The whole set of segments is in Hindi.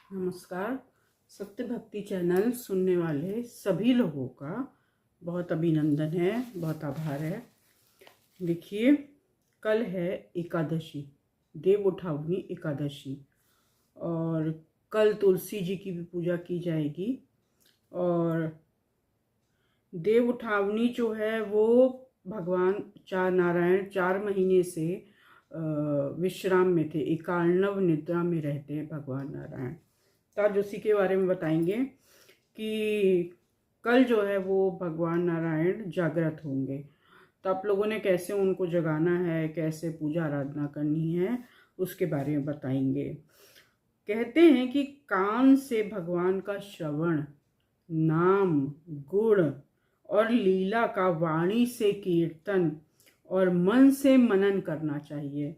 नमस्कार। सत्य भक्ति चैनल सुनने वाले सभी लोगों का बहुत अभिनंदन है, बहुत आभार है। देखिए, कल है एकादशी, देव उठावनी एकादशी, और कल तुलसी जी की भी पूजा की जाएगी। और देव उठावनी जो है वो भगवान नारायण 4 महीने से विश्राम में थे, एकार्णव निद्रा में रहते हैं भगवान नारायण। तो आज उसी के बारे में बताएंगे कि कल जो है वो भगवान नारायण जागृत होंगे। तो आप लोगों ने कैसे उनको जगाना है, कैसे पूजा आराधना करनी है, उसके बारे में बताएंगे। कहते हैं कि कान से भगवान का श्रवण, नाम, गुण और लीला का वाणी से कीर्तन और मन से मनन करना चाहिए,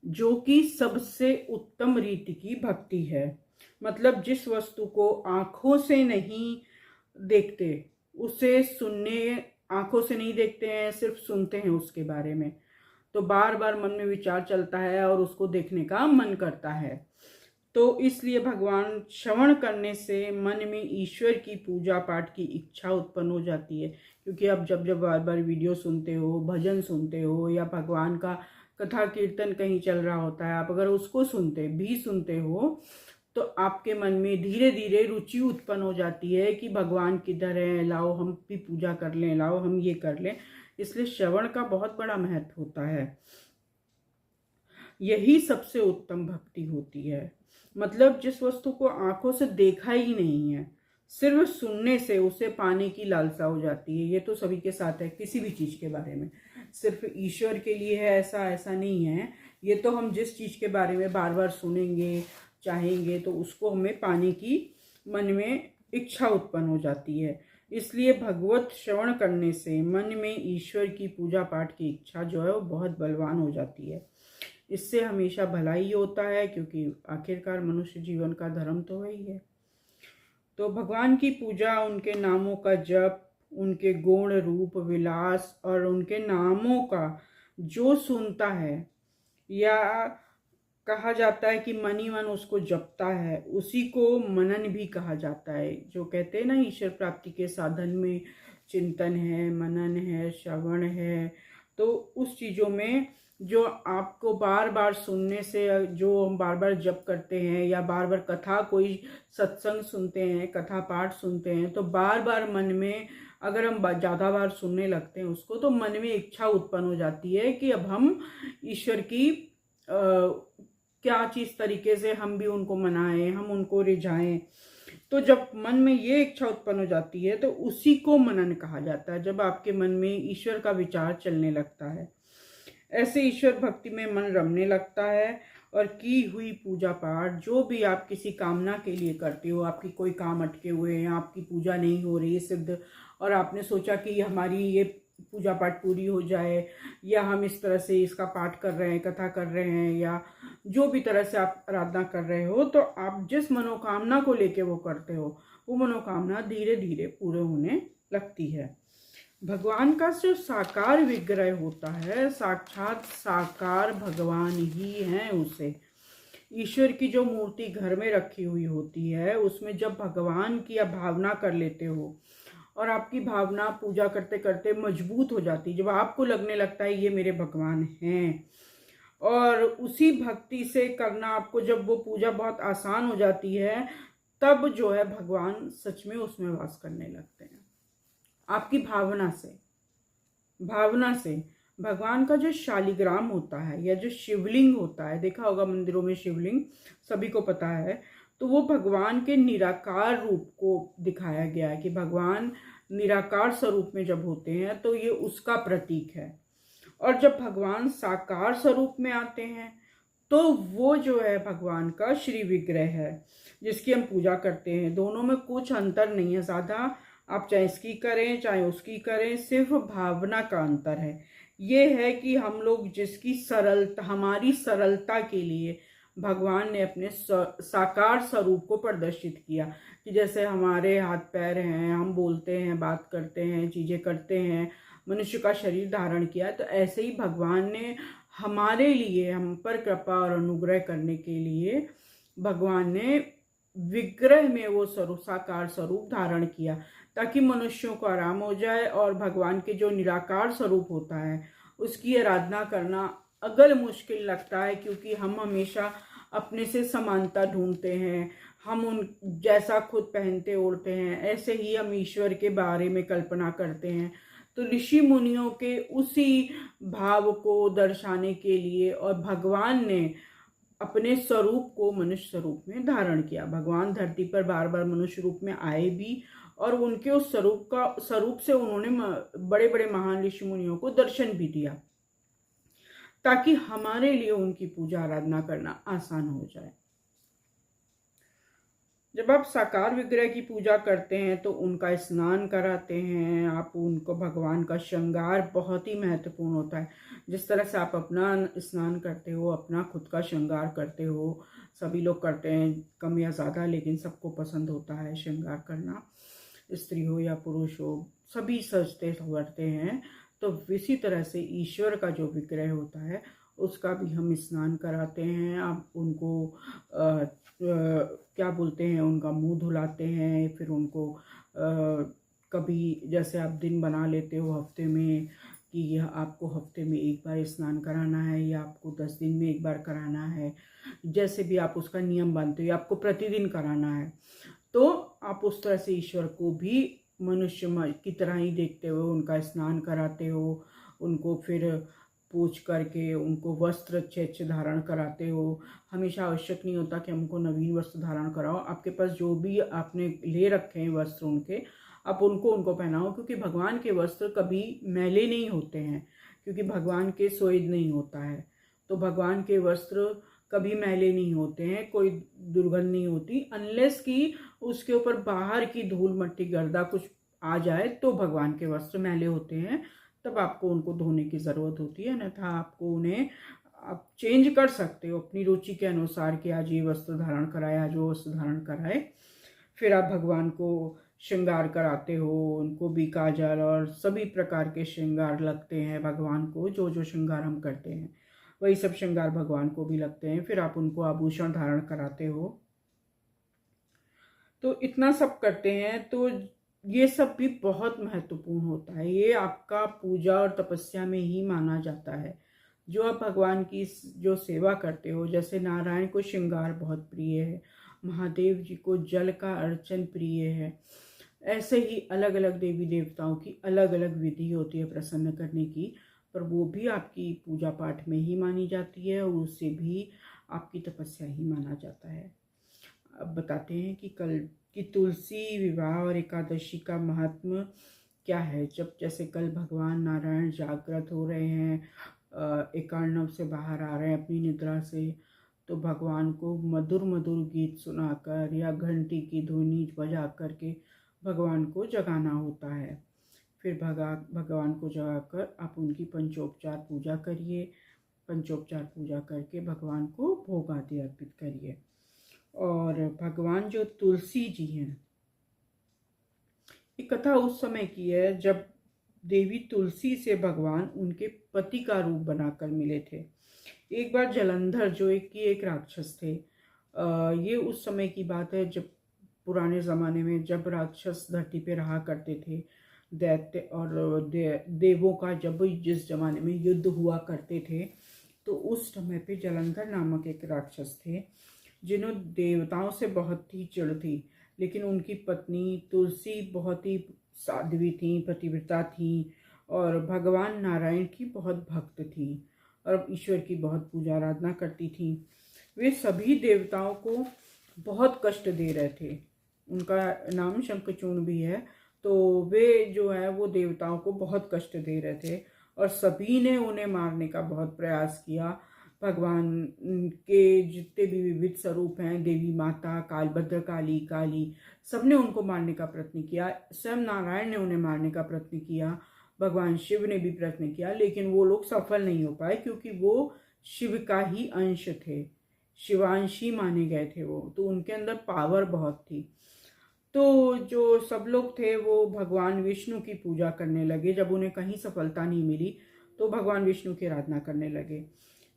जो कि सबसे उत्तम रीति की भक्ति है। मतलब जिस वस्तु को आंखों से नहीं देखते, उसे सुनने, आंखों से नहीं देखते हैं, सिर्फ सुनते हैं उसके बारे में, तो बार बार मन में विचार चलता है और उसको देखने का मन करता है। तो इसलिए भगवान श्रवण करने से मन में ईश्वर की पूजा पाठ की इच्छा उत्पन्न हो जाती है। क्योंकि आप जब जब बार बार वीडियो सुनते हो, भजन सुनते हो, या भगवान का कथा कीर्तन कहीं चल रहा होता है, आप अगर उसको सुनते हो तो आपके मन में धीरे धीरे रुचि उत्पन्न हो जाती है कि भगवान किधर है, लाओ हम भी पूजा कर लें, लाओ हम ये कर लें। इसलिए श्रवण का बहुत बड़ा महत्व होता है। यही सबसे उत्तम भक्ति होती है। मतलब जिस वस्तु को आंखों से देखा ही नहीं है, सिर्फ सुनने से उसे पाने की लालसा हो जाती है। ये तो सभी के साथ है, किसी भी चीज़ के बारे में। सिर्फ ईश्वर के लिए है ऐसा नहीं है। ये तो हम जिस चीज़ के बारे में बार बार सुनेंगे, चाहेंगे, तो उसको हमें पाने की मन में इच्छा उत्पन्न हो जाती है। इसलिए भगवत श्रवण करने से मन में ईश्वर की पूजा पाठ की इच्छा जो है वो बहुत बलवान हो जाती है। इससे हमेशा भला ही होता है, क्योंकि आखिरकार मनुष्य जीवन का धर्म तो वही है। तो भगवान की पूजा, उनके नामों का जप, उनके गुण रूप विलास और उनके नामों का जो सुनता है, या कहा जाता है कि मन ही मन उसको जपता है, उसी को मनन भी कहा जाता है। जो कहते हैं ना, ईश्वर प्राप्ति के साधन में चिंतन है, मनन है, श्रवण है। तो उस चीज़ों में जो आपको बार बार सुनने से, जो हम बार बार जप करते हैं, या बार बार कथा, कोई सत्संग सुनते हैं, कथा पाठ सुनते हैं, तो बार बार मन में, अगर हम ज़्यादा बार सुनने लगते हैं उसको, तो मन में इच्छा उत्पन्न हो जाती है कि अब हम ईश्वर की क्या चीज़ तरीके से हम भी उनको मनाएं, हम उनको रिझाएं। तो जब मन में ये इच्छा उत्पन्न हो जाती है तो उसी को मनन कहा जाता है, जब आपके मन में ईश्वर का विचार चलने लगता है। ऐसे ईश्वर भक्ति में मन रमने लगता है, और की हुई पूजा पाठ, जो भी आप किसी कामना के लिए करते हो, आपकी कोई काम अटके हुए हैं, आपकी पूजा नहीं हो रही है सिद्ध, और आपने सोचा कि हमारी ये पूजा पाठ पूरी हो जाए, या हम इस तरह से इसका पाठ कर रहे हैं, कथा कर रहे हैं, या जो भी तरह से आप आराधना कर रहे हो, तो आप जिस मनोकामना को लेके वो करते हो, वो मनोकामना धीरे धीरे पूरे होने लगती है। भगवान का जो साकार विग्रह होता है, साक्षात साकार भगवान ही हैं उसे। ईश्वर की जो मूर्ति घर में रखी हुई होती है, उसमें जब भगवान की आप भावना कर लेते हो, और आपकी भावना पूजा करते करते मजबूत हो जाती है, जब आपको लगने लगता है ये मेरे भगवान हैं, और उसी भक्ति से करना आपको, जब वो पूजा बहुत आसान हो जाती है, तब जो है भगवान सच में उसमें वास करने लगते हैं। आपकी भावना से भगवान का जो शालिग्राम होता है, या जो शिवलिंग होता है, देखा होगा मंदिरों में शिवलिंग, सभी को पता है, तो वो भगवान के निराकार रूप को दिखाया गया है कि भगवान निराकार स्वरूप में जब होते हैं तो ये उसका प्रतीक है। और जब भगवान साकार स्वरूप में आते हैं तो वो जो है भगवान का श्री विग्रह है, जिसकी हम पूजा करते हैं। दोनों में कुछ अंतर नहीं है ज़्यादा, आप चाहे इसकी करें चाहे उसकी करें, सिर्फ भावना का अंतर है। ये है कि हम लोग जिसकी सरलता, हमारी सरलता के लिए भगवान ने अपने साकार स्वरूप को प्रदर्शित किया, कि जैसे हमारे हाथ पैर हैं, हम बोलते हैं, बात करते हैं, चीज़ें करते हैं, मनुष्य का शरीर धारण किया, तो ऐसे ही भगवान ने हमारे लिए, हम पर कृपा और अनुग्रह करने के लिए भगवान ने विग्रह में वो साकार स्वरूप धारण किया, ताकि मनुष्यों को आराम हो जाए। और भगवान के जो निराकार स्वरूप होता है उसकी आराधना करना अगल मुश्किल लगता है, क्योंकि हम हमेशा अपने से समानता ढूंढते हैं। हम उन जैसा खुद पहनते ओढ़ते हैं ऐसे ही हम ईश्वर के बारे में कल्पना करते हैं। तो ऋषि मुनियों के उसी भाव को दर्शाने के लिए और भगवान ने अपने स्वरूप को मनुष्य स्वरूप में धारण किया। भगवान धरती पर बार बार मनुष्य रूप में आए भी, और उनके उस स्वरूप से उन्होंने बड़े बड़े महान ऋषि मुनियों को दर्शन भी दिया, ताकि हमारे लिए उनकी पूजा आराधना करना आसान हो जाए। जब आप साकार विग्रह की पूजा करते हैं तो उनका स्नान कराते हैं आप उनको। भगवान का श्रृंगार बहुत ही महत्वपूर्ण होता है। जिस तरह से आप अपना स्नान करते हो, अपना खुद का श्रृंगार करते हो, सभी लोग करते हैं कम या ज़्यादा, लेकिन सबको पसंद होता है श्रृंगार करना, स्त्री हो या पुरुष हो, सभी सजते संवरते हैं। तो इसी तरह से ईश्वर का जो विग्रह होता है उसका भी हम स्नान कराते हैं। आप उनको क्या बोलते हैं, उनका मुंह धुलाते हैं, फिर उनको कभी जैसे आप दिन बना लेते हो हफ्ते में कि यह आपको हफ्ते में एक बार स्नान कराना है, या आपको 10 दिन में एक बार कराना है, जैसे भी आप उसका नियम बांधते हो, या आपको प्रतिदिन कराना है, तो आप उस तरह से ईश्वर को भी मनुष्य की तरह ही देखते हुए उनका स्नान कराते हो। उनको फिर पूछ करके उनको वस्त्र अच्छे अच्छे धारण कराते हो। हमेशा आवश्यक नहीं होता कि हमको नवीन वस्त्र धारण कराओ। आपके पास जो भी आपने ले रखे हैं वस्त्र उनके, आप उनको पहनाओ, क्योंकि भगवान के वस्त्र कभी मैले नहीं होते हैं, क्योंकि भगवान के स्वेद नहीं होता है। तो भगवान के वस्त्र कभी मैले नहीं होते हैं, कोई दुर्गंध नहीं होती, अनलेस कि उसके ऊपर बाहर की धूल मट्टी गर्दा कुछ आ जाए तो भगवान के वस्त्र मैले होते हैं, तब आपको उनको धोने की ज़रूरत होती है। अन्यथा आपको उन्हें आप चेंज कर सकते हो अपनी रुचि के अनुसार कि आज ये वस्त्र धारण कराए, आज वो वस्त्र धारण कराए। फिर आप भगवान को श्रृंगार कराते हो, उनको भी काजल और सभी प्रकार के श्रृंगार लगते हैं भगवान को। जो जो श्रृंगार हम करते हैं वही सब श्रृंगार भगवान को भी लगते हैं। फिर आप उनको आभूषण धारण कराते हो। तो इतना सब करते हैं, तो ये सब भी बहुत महत्वपूर्ण होता है। ये आपका पूजा और तपस्या में ही माना जाता है। जो आप भगवान की जो सेवा करते हो, जैसे नारायण को श्रृंगार बहुत प्रिय है, महादेव जी को जल का अर्चन प्रिय है, ऐसे ही अलग अलग देवी देवताओं की अलग अलग विधि होती है प्रसन्न करने की, पर वो भी आपकी पूजा पाठ में ही मानी जाती है और उससे भी आपकी तपस्या ही माना जाता है। अब बताते हैं कि कल की तुलसी विवाह और एकादशी का महात्म क्या है। जब जैसे कल भगवान नारायण जागृत हो रहे हैं, एकार्णव से बाहर आ रहे हैं अपनी निद्रा से, तो भगवान को मधुर मधुर गीत सुनाकर या घंटी की ध्वनि बजा करके भगवान को जगाना होता है। फिर भगवान को जगाकर आप उनकी पंचोपचार पूजा करिए। पंचोपचार पूजा करके भगवान को भोग आदि अर्पित करिए। और भगवान जो तुलसी जी हैं, ये कथा उस समय की है जब देवी तुलसी से भगवान उनके पति का रूप बनाकर मिले थे। एक बार जलंधर जो एक राक्षस थे, ये उस समय की बात है जब पुराने ज़माने में जब राक्षस धरती पे रहा करते थे, दैत्य और देवों का जब जिस जमाने में युद्ध हुआ करते थे, तो उस समय पे जलंधर नामक एक राक्षस थे जिन्हों देवताओं से बहुत ही चिढ़ थी, लेकिन उनकी पत्नी तुलसी बहुत ही साध्वी थी, पतिव्रता थी, और भगवान नारायण की बहुत भक्त थी और ईश्वर की बहुत पूजा आराधना करती थी। वे सभी देवताओं को बहुत कष्ट दे रहे थे। उनका नाम शंखचूर्ण भी है। तो वे जो है वो देवताओं को बहुत कष्ट दे रहे थे और सभी ने उन्हें मारने का बहुत प्रयास किया। भगवान के जितने भी विविध स्वरूप हैं, देवी माता, कालभद्र काली, काली, सबने उनको मारने का प्रयत्न किया। स्वयं नारायण ने उन्हें मारने का प्रयत्न किया, भगवान शिव ने भी प्रयत्न किया, लेकिन वो लोग सफल नहीं हो पाए, क्योंकि वो शिव का ही अंश थे, शिवांशी माने गए थे वो, तो उनके अंदर पावर बहुत थी। तो जो सब लोग थे वो भगवान विष्णु की पूजा करने लगे। जब उन्हें कहीं सफलता नहीं मिली तो भगवान विष्णु की आराधना करने लगे।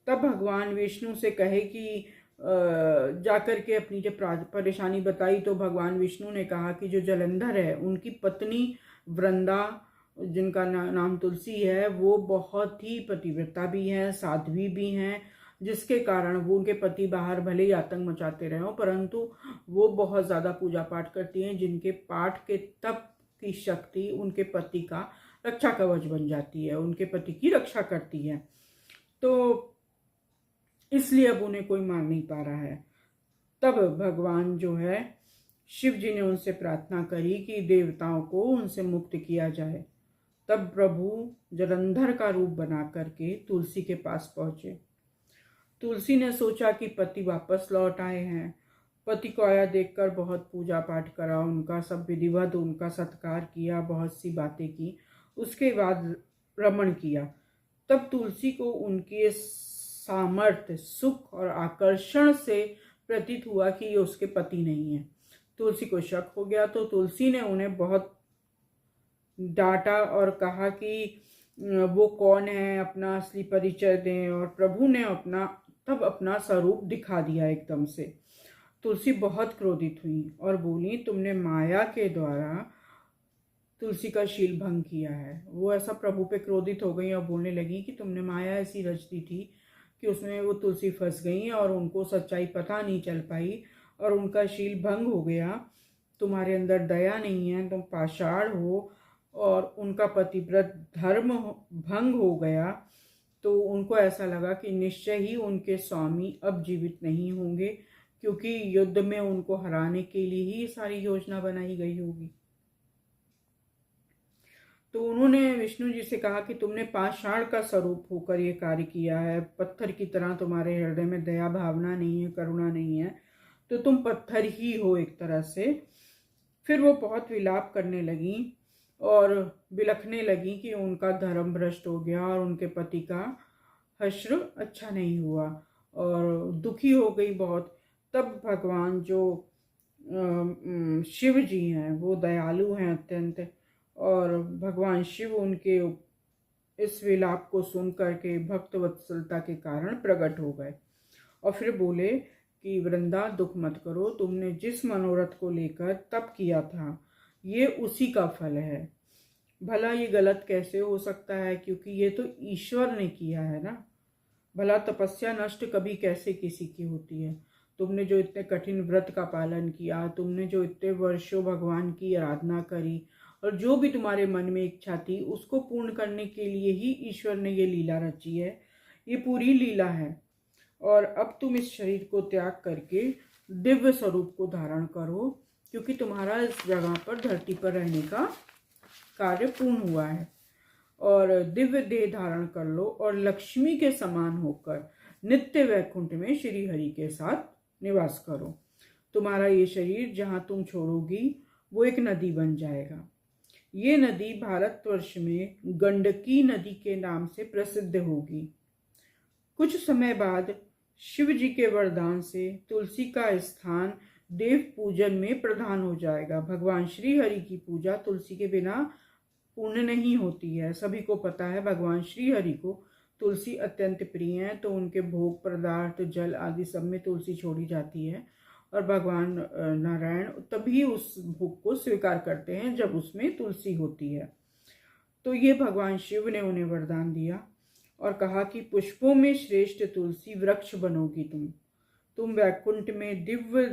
तब भगवान विष्णु से कहे कि जाकर के अपनी जब परेशानी बताई तो भगवान विष्णु ने कहा कि जो जलंधर है उनकी पत्नी वृंदा, जिनका नाम तुलसी है, वो बहुत ही पतिव्रता भी हैं, साध्वी भी हैं, जिसके कारण वो उनके पति बाहर भले ही आतंक मचाते रहे हों, परंतु वो बहुत ज़्यादा पूजा पाठ करती हैं, जिनके पाठ के तप की शक्ति उनके पति का रक्षा कवच बन जाती है, उनके पति की रक्षा करती है। तो इसलिए अब उन्हें कोई मार नहीं पा रहा है। तब भगवान जो है शिव जी ने उनसे प्रार्थना करी कि देवताओं को उनसे मुक्त किया जाए। तब प्रभु जलंधर का रूप बना करके तुलसी के पास पहुंचे। तुलसी ने सोचा कि पति वापस लौट आए हैं। पति को आया देखकर बहुत पूजा पाठ करा, उनका सब विधिवत उनका सत्कार किया, बहुत सी बातें की, उसके बाद रमण किया। तब तुलसी को उनके सामर्थ्य, सुख और आकर्षण से प्रतीत हुआ कि ये उसके पति नहीं है। तुलसी को शक हो गया, तो तुलसी ने उन्हें बहुत डांटा और कहा कि वो कौन है, अपना असली परिचय दें। और प्रभु ने तब अपना स्वरूप दिखा दिया एकदम से। तुलसी बहुत क्रोधित हुई और बोली, तुमने माया के द्वारा तुलसी का शील भंग किया है। वो ऐसा प्रभु पे क्रोधित हो गई और बोलने लगी कि तुमने माया ऐसी रच दी थी कि उसमें वो तुलसी फंस गई और उनको सच्चाई पता नहीं चल पाई और उनका शील भंग हो गया। तुम्हारे अंदर दया नहीं है, तुम पाषाण हो, और उनका पतिव्रत धर्म भंग हो गया। तो उनको ऐसा लगा कि निश्चय ही उनके स्वामी अब जीवित नहीं होंगे, क्योंकि युद्ध में उनको हराने के लिए ही सारी योजना बनाई गई होगी। तो उन्होंने विष्णु जी से कहा कि तुमने पाषाण का स्वरूप होकर ये कार्य किया है, पत्थर की तरह तुम्हारे हृदय में दया भावना नहीं है, करुणा नहीं है, तो तुम पत्थर ही हो एक तरह से। फिर वो बहुत विलाप करने लगी और बिलखने लगी कि उनका धर्म भ्रष्ट हो गया और उनके पति का हश्र अच्छा नहीं हुआ, और दुखी हो गई बहुत। तब भगवान जो शिव जी हैं वो दयालु हैं अत्यंत, और भगवान शिव उनके इस विलाप को सुन करके भक्त वत्सलता के कारण प्रकट हो गए और फिर बोले कि वृंदा, दुख मत करो, तुमने जिस मनोरथ को लेकर तप किया था ये उसी का फल है। भला ये गलत कैसे हो सकता है, क्योंकि ये तो ईश्वर ने किया है ना। भला तपस्या नष्ट कभी कैसे किसी की होती है। तुमने जो इतने कठिन व्रत का पालन किया, तुमने जो इतने वर्षों भगवान की आराधना करी, और जो भी तुम्हारे मन में इच्छा थी उसको पूर्ण करने के लिए ही ईश्वर ने ये लीला रची है। ये पूरी लीला है, और अब तुम इस शरीर को त्याग करके दिव्य स्वरूप को धारण करो, क्योंकि तुम्हारा इस जगह पर धरती पर रहने का कार्य पूर्ण हुआ है। और दिव्य देह धारण कर लो और लक्ष्मी के समान होकर नित्य वैकुंठ में श्री हरि के साथ निवास करो। तुम्हारा ये शरीर जहाँ तुम छोड़ोगी वो एक नदी बन जाएगा। ये नदी भारतवर्ष में गंडकी नदी के नाम से प्रसिद्ध होगी। कुछ समय बाद शिव जी के वरदान से तुलसी का स्थान देव पूजन में प्रधान हो जाएगा। भगवान श्री हरि की पूजा तुलसी के बिना पूर्ण नहीं होती है। सभी को पता है भगवान श्री हरि को तुलसी अत्यंत प्रिय है, तो उनके भोग पदार्थ, जल आदि सब में तुलसी छोड़ी जाती है, और भगवान नारायण तभी उस भोग को स्वीकार करते हैं जब उसमें तुलसी होती है। तो ये भगवान शिव ने उन्हें वरदान दिया और कहा कि पुष्पों में श्रेष्ठ तुलसी वृक्ष बनोगी तुम वैकुंठ में दिव्य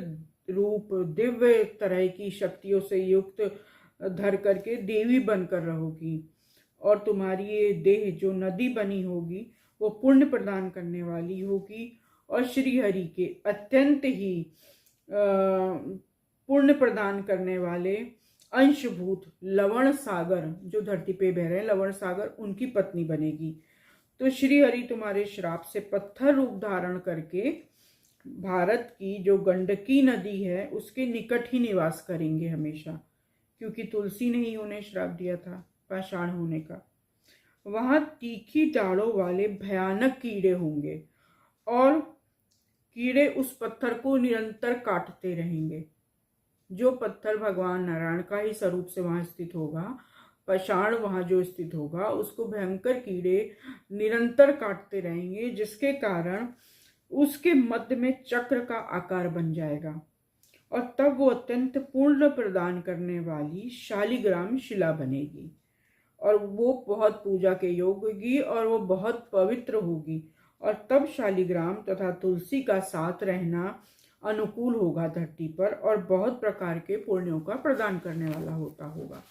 रूप, दिव्य तरह की शक्तियों से युक्त धर करके देवी बनकर रहोगी, और तुम्हारी ये देह जो नदी बनी होगी वो पुण्य प्रदान करने वाली होगी, और श्री हरि के अत्यंत ही पुण्य प्रदान करने वाले अंशभूत लवण सागर, जो धरती पे बह रहे हैं लवण सागर, उनकी पत्नी बनेगी। तो श्री हरि तुम्हारे श्राप से पत्थर रूप धारण करके भारत की जो गंडकी नदी है उसके निकट ही निवास करेंगे हमेशा, क्योंकि तुलसी ने ही उन्हें श्राप दिया था पाषाण होने का। वहाँ तीखी डालों वाले भयानक कीड़े होंगे, और कीड़े उस पत्थर को निरंतर काटते रहेंगे। जो पत्थर भगवान नारायण का ही स्वरूप से वहाँ स्थित होगा, पाषाण वहाँ जो स्थित होगा, उसको भयंकर कीड़े निरंतर काटते रहेंगे, जिसके कारण उसके मध्य में चक्र का आकार बन जाएगा और तब वो अत्यंत पूर्ण प्रदान करने वाली शालिग्राम शिला बनेगी और वो बहुत पूजा के योग्य होगी और वो बहुत पवित्र होगी। और तब शालिग्राम तथा तुलसी का साथ रहना अनुकूल होगा धरती पर और बहुत प्रकार के पुण्यों का प्रदान करने वाला होगा।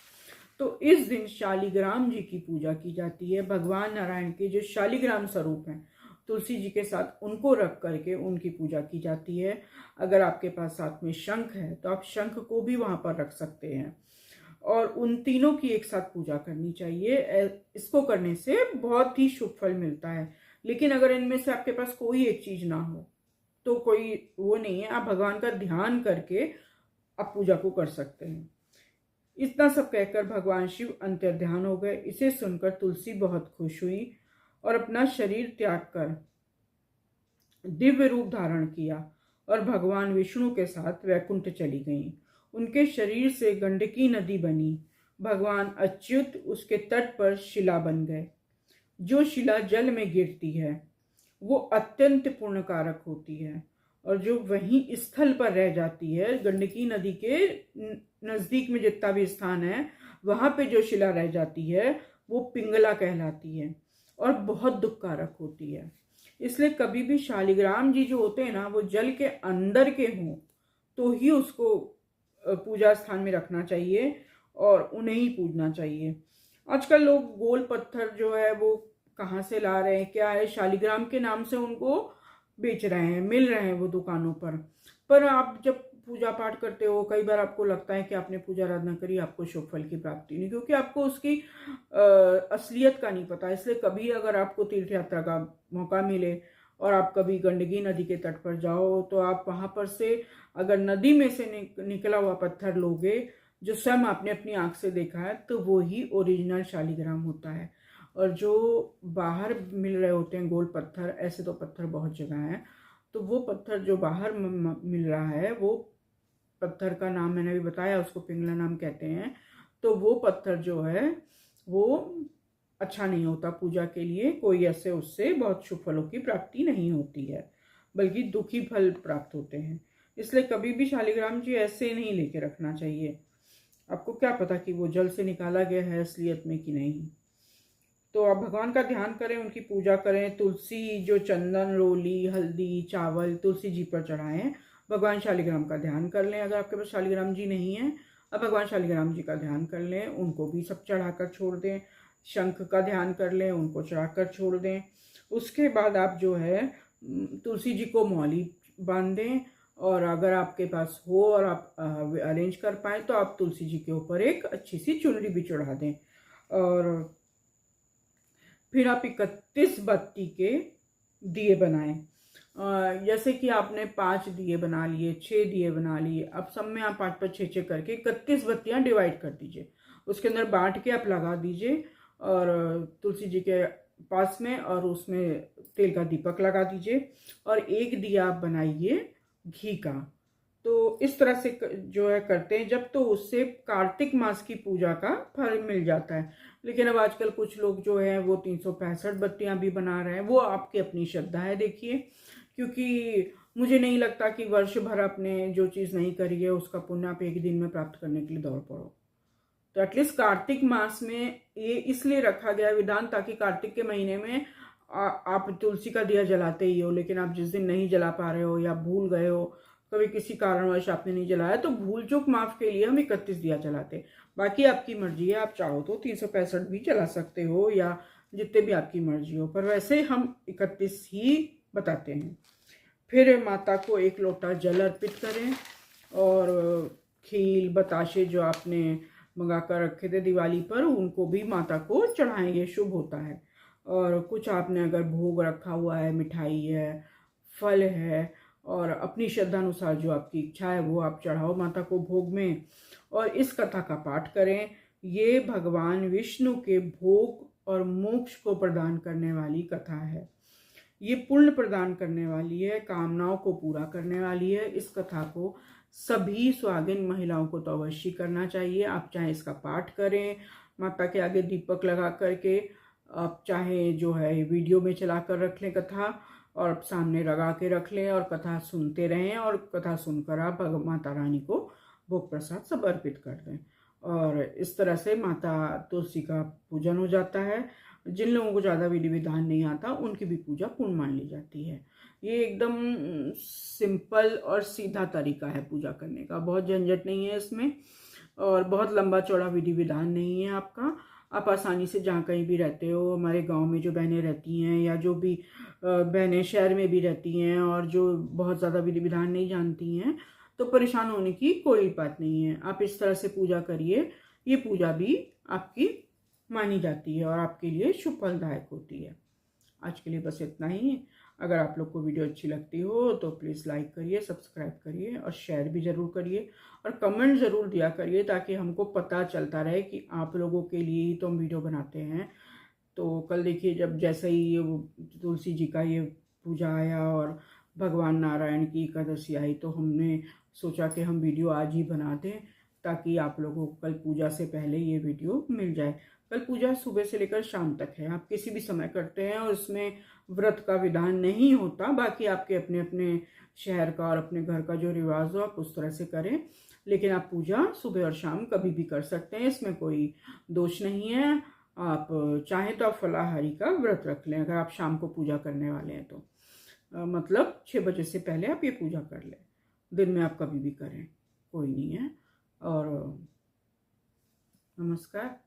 तो इस दिन शालिग्राम जी की पूजा की जाती है। भगवान नारायण के जो शालिग्राम स्वरूप हैं तुलसी जी के साथ, उनको रख करके उनकी पूजा की जाती है। अगर आपके पास साथ में शंख है तो आप शंख को भी वहाँ पर रख सकते हैं और उन तीनों की एक साथ पूजा करनी चाहिए। इसको करने से बहुत ही शुभ फल मिलता है। लेकिन अगर इनमें से आपके पास कोई एक चीज ना हो तो कोई वो नहीं है, आप भगवान का ध्यान करके आप पूजा को कर सकते हैं। इतना सब कहकर भगवान शिव अंतर्ध्यान हो गए। इसे सुनकर तुलसी बहुत खुश हुई और अपना शरीर त्याग कर दिव्य रूप धारण किया और भगवान विष्णु के साथ वैकुंठ चली गईं। उनके शरीर से गंडकी नदी बनी। भगवान अच्युत उसके तट पर शिला बन गए। जो शिला जल में गिरती है वो अत्यंत पुण्यकारक होती है और जो वहीं स्थल पर रह जाती है, गंडकी नदी के नजदीक में जितना भी स्थान है वहां पे जो शिला रह जाती है वो पिंगला कहलाती है और बहुत दुखकारक होती है। इसलिए कभी भी शालिग्राम जी जो होते हैं ना, वो जल के अंदर के हों तो ही उसको पूजा स्थान में रखना चाहिए और उन्हें ही पूजना चाहिए। आजकल लोग गोल पत्थर जो है वो कहाँ से ला रहे हैं, क्या है, शालिग्राम के नाम से उनको बेच रहे हैं, मिल रहे हैं वो दुकानों पर आप जब पूजा पाठ करते हो कई बार आपको लगता है कि आपने पूजा आराधना करी, आपको शुभ फल की प्राप्ति नहीं, क्योंकि आपको उसकी असलियत का नहीं पता। इसलिए कभी अगर आपको तीर्थ यात्रा का मौका मिले और आप कभी गंडकी नदी के तट पर जाओ तो आप वहाँ पर से अगर नदी में से निकला हुआ पत्थर लोगे जो स्वयं आपने अपनी आंख से देखा है तो वो ही ओरिजिनल शालिग्राम होता है। और जो बाहर मिल रहे होते हैं गोल पत्थर, ऐसे तो पत्थर बहुत जगह हैं, तो वो पत्थर जो बाहर मिल रहा है वो पत्थर का नाम मैंने भी बताया, उसको पिंगला नाम कहते हैं। तो वो पत्थर जो है वो अच्छा नहीं होता पूजा के लिए। कोई ऐसे उससे बहुत शुभ फलों की प्राप्ति नहीं होती है, बल्कि दुखी फल प्राप्त होते हैं। इसलिए कभी भी शालिग्राम जी ऐसे नहीं लेके रखना चाहिए। आपको क्या पता कि वो जल से निकाला गया है असलियत में कि नहीं। तो आप भगवान का ध्यान करें, उनकी पूजा करें। तुलसी जो चंदन, रोली, हल्दी, चावल तुलसी जी पर चढ़ाएं। भगवान शालिग्राम का ध्यान कर लें। अगर आपके पास शालिग्राम जी नहीं है, अब भगवान शालिग्राम जी का ध्यान कर लें, उनको भी सब चढ़ाकर छोड़ दें। शंख का ध्यान कर लें, उनको चढ़ाकर छोड़ दें। उसके बाद आप जो है तुलसी जी को मौली बांध दें और अगर आपके पास हो और आप अरेंज कर पाए तो आप तुलसी जी के ऊपर एक अच्छी सी चुनरी भी चढ़ा दें। और फिर आप 31 बत्ती के दिए बनाएं। जैसे कि आपने 5 दिए बना लिए, 6 दिए बना लिए, अब सब में आप 5-5, 6-6 करके 31 बत्तियां डिवाइड कर दीजिए। उसके अंदर बांट के आप लगा दीजिए और तुलसी जी के पास में और उसमें तेल का दीपक लगा दीजिए और एक दिया आप बनाइए घी का। तो इस तरह से जो है करते हैं जब, तो उससे कार्तिक मास की पूजा का फल मिल जाता है। लेकिन अब आजकल कुछ लोग जो है वो 365 बत्तियां भी बना रहे हैं, वो आपकी अपनी श्रद्धा है। देखिए, क्योंकि मुझे नहीं लगता कि वर्ष भर आपने जो चीज़ नहीं करी है उसका पुण्य आप एक दिन में प्राप्त करने के लिए दौड़ पड़ो। तो एटलीस्ट कार्तिक मास में ये इसलिए रखा गया विधान ताकि कार्तिक के महीने में आप तुलसी का दिया जलाते ही हो, लेकिन आप जिस दिन नहीं जला पा रहे हो या भूल गए हो, कभी किसी कारणवश आपने नहीं जलाया, तो भूल चूक माफ के लिए हम 31 दिया जलाते। बाकी आपकी मर्जी है, आप चाहो तो 365 भी जला सकते हो या जितने भी आपकी मर्जी हो, पर वैसे हम 31 ही बताते हैं। फिर माता को 1 लोटा जल अर्पित करें और खील बताशे जो आपने मंगा कर रखे थे दिवाली पर उनको भी माता को चढ़ाएंगे, शुभ होता है। और कुछ आपने अगर भोग रखा हुआ है, मिठाई है, फल है, और अपनी श्रद्धा अनुसार जो आपकी इच्छा है वो आप चढ़ाओ माता को भोग में और इस कथा का पाठ करें। ये भगवान विष्णु के भोग और मोक्ष को प्रदान करने वाली कथा है। ये पुण्य प्रदान करने वाली है, कामनाओं को पूरा करने वाली है। इस कथा को सभी सुहागिन महिलाओं को तो अवश्य करना चाहिए। आप चाहे इसका पाठ करें माता के आगे दीपक लगा करके, आप चाहे जो है वीडियो में चला कर रख लें कथा, और सामने लगा के रख लें और कथा सुनते रहें, और कथा सुनकर आप माता रानी को भोग प्रसाद सब अर्पित कर दें। और इस तरह से माता तुलसी का पूजन हो जाता है। जिन लोगों को ज़्यादा विधि विधान नहीं आता उनकी भी पूजा पूर्ण मान ली जाती है। ये एकदम सिंपल और सीधा तरीका है पूजा करने का, बहुत झंझट नहीं है इसमें और बहुत लंबा चौड़ा विधि विधान नहीं है आपका। आप आसानी से जहाँ कहीं भी रहते हो, हमारे गांव में जो बहनें रहती हैं या जो भी बहनें शहर में भी रहती हैं और जो बहुत ज़्यादा विधि विधान नहीं जानती हैं, तो परेशान होने की कोई बात नहीं है। आप इस तरह से पूजा करिए, ये पूजा भी आपकी मानी जाती है और आपके लिए शुभ फलदायक होती है। आज के लिए बस इतना ही। अगर आप लोग को वीडियो अच्छी लगती हो तो प्लीज़ लाइक करिए, सब्सक्राइब करिए और शेयर भी ज़रूर करिए और कमेंट ज़रूर दिया करिए, ताकि हमको पता चलता रहे कि आप लोगों के लिए ही तो हम वीडियो बनाते हैं। तो कल देखिए, जब जैसे ही ये तुलसी जी का ये पूजा आया और भगवान नारायण की एकादशी आई, तो हमने सोचा कि हम वीडियो आज ही बना दें ताकि आप लोगों को कल पूजा से पहले ये वीडियो मिल जाए। कल पूजा सुबह से लेकर शाम तक है, आप किसी भी समय करते हैं और इसमें व्रत का विधान नहीं होता। बाकी आपके अपने अपने शहर का और अपने घर का जो रिवाज हो आप उस तरह से करें, लेकिन आप पूजा सुबह और शाम कभी भी कर सकते हैं, इसमें कोई दोष नहीं है। आप चाहें तो आप फलाहारी का व्रत रख लें, अगर आप शाम को पूजा करने वाले हैं तो मतलब 6 बजे से पहले आप ये पूजा कर लें। दिन में आप कभी भी करें, कोई नहीं है। और नमस्कार।